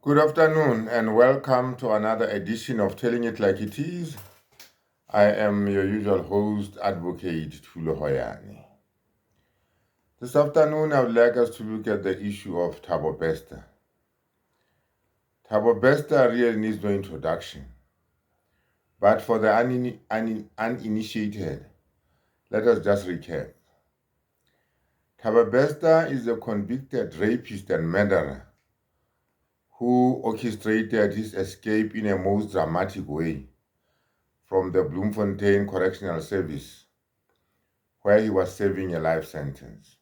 Good afternoon and welcome to another edition of Telling It Like It Is. I am your usual host, Advocate Tulo Hoyani. This afternoon, I would like us to look at the issue of Thabo Bester. Thabo Bester really needs no introduction, but for the uninitiated, let us just recap. Thabo Bester is a convicted rapist and murderer who orchestrated his escape in a most dramatic way from the Bloemfontein Correctional Service, where he was serving a life sentence.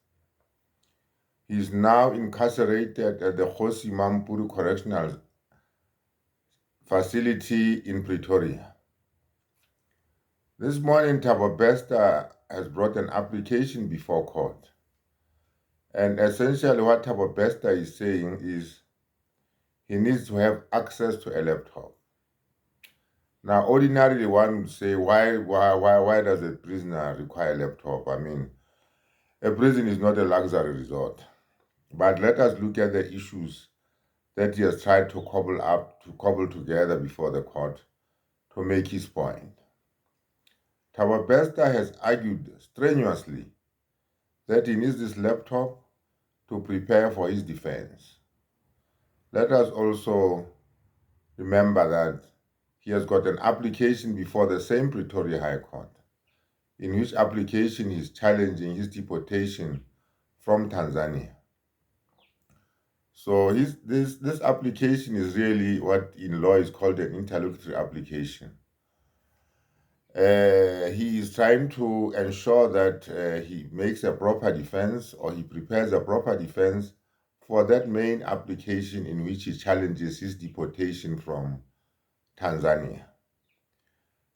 He is now incarcerated at the Kgosi Mampuru Correctional Facility in Pretoria. This morning, Thabo Bester has brought an application before court. And essentially what Thabo Bester is saying is he needs to have access to a laptop. Now, ordinarily one would say, why does a prisoner require a laptop? I mean, a prison is not a luxury resort. But let us look at the issues that he has tried to cobble together before the court to make his point. Thabo Bester has argued strenuously that he needs this laptop to prepare for his defense. Let us also remember that he has got an application before the same Pretoria High Court, in which application he is challenging his deportation from Tanzania. So this application is really what in law is called an interlocutory application. He is trying to ensure that he makes a proper defense or he prepares a proper defense for that main application in which he challenges his deportation from Tanzania.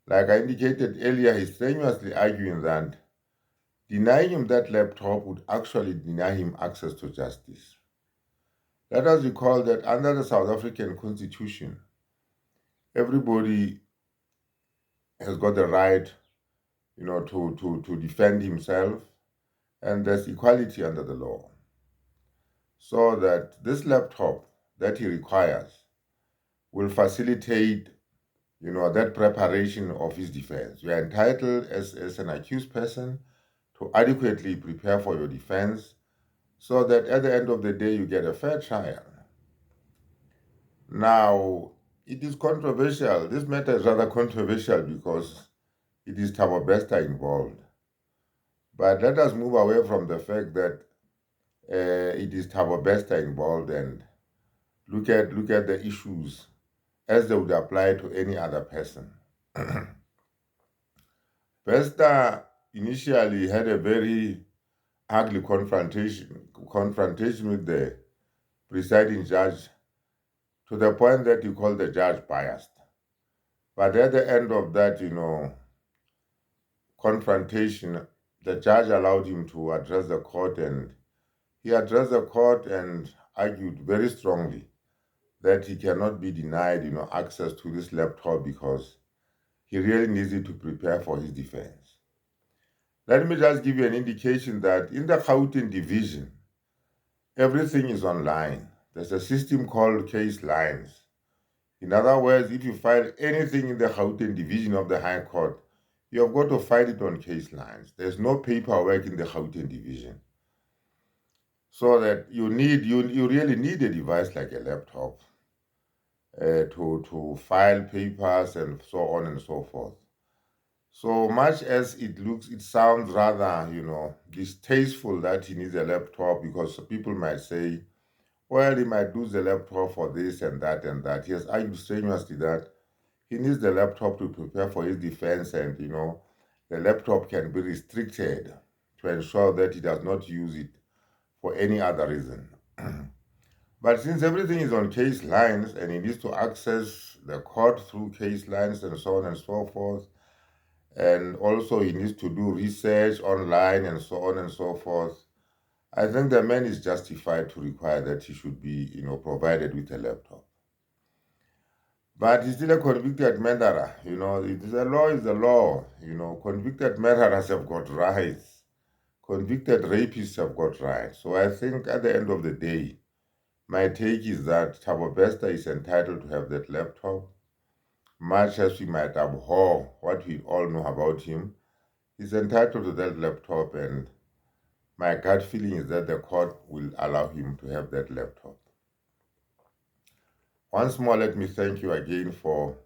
Like I indicated earlier, he's strenuously arguing that denying him that laptop would actually deny him access to justice. Let us recall that under the South African Constitution, everybody has got the right, to defend himself, and there's equality under the law. So that this laptop that he requires will facilitate, that preparation of his defense. You are entitled as an accused person to adequately prepare for your defense so that at the end of the day you get a fair trial. Now, it is controversial. This matter is rather controversial because it is Thabo Bester involved. But let us move away from the fact that it is Thabo Bester involved and look at the issues as they would apply to any other person. Bester initially had a very ugly confrontation with the presiding judge, to the point that he called the judge biased. But at the end of that, confrontation, the judge allowed him to address the court, and he addressed the court and argued very strongly that he cannot be denied, access to this laptop because he really needs it to prepare for his defense. Let me just give you an indication that in the Gauteng division, everything is online. There's a system called case lines. In other words, if you file anything in the Gauteng division of the High Court, you have got to file it on case lines. There's no paperwork in the Gauteng division. So that you really need a device like a laptop to file papers and so on and so forth. So much as it sounds rather, distasteful that he needs a laptop, because people might say, well, he might lose the laptop for this and that and that. He has argued strenuously that he needs the laptop to prepare for his defense, and, the laptop can be restricted to ensure that he does not use it for any other reason. But since everything is on case lines and he needs to access the court through case lines and so on and so forth, and also he needs to do research online and so on and so forth, I think the man is justified to require that he should be, provided with a laptop. But he's still a convicted murderer. The law is the law. Convicted murderers have got rights. Convicted rapists have got rights. So I think at the end of the day, My take is that Thabo Bester is entitled to have that laptop. Much as we might abhor what we all know about him, he's entitled to that laptop, and my gut feeling is that the court will allow him to have that laptop. Once more, let me thank you again for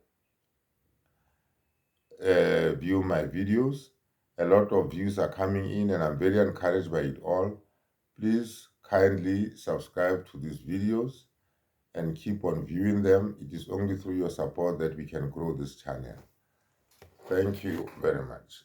viewing my videos. A lot of views are coming in, and I'm very encouraged by it all. Please kindly subscribe to these videos and keep on viewing them. It is only through your support that we can grow this channel. Thank you very much.